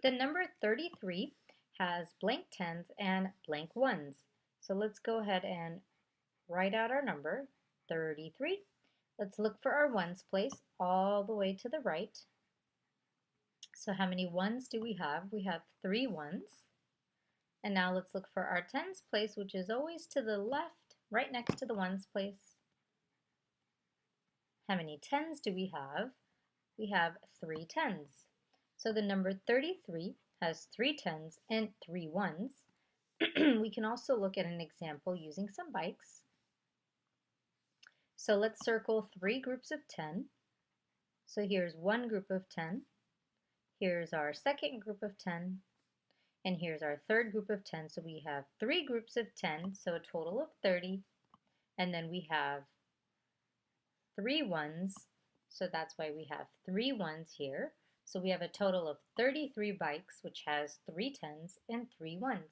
The number 33 has blank tens and blank ones. So let's go ahead and write out our number, 33. Let's look for our ones place all the way to the right. So how many ones do we have? We have 3 ones. And now let's look for our tens place, which is always to the left, right next to the ones place. How many tens do we have? We have 3 tens. So the number 33 has 3 tens and 3 ones. We can also look at an example using some bikes. So let's circle 3 groups of 10. So here's one group of 10. Here's our second group of 10. And here's our third group of 10. So we have 3 groups of 10, so a total of 30. And then we have 3 ones, so that's why we have 3 ones here. So we have a total of 33 bikes, which has 3 tens and 3 ones.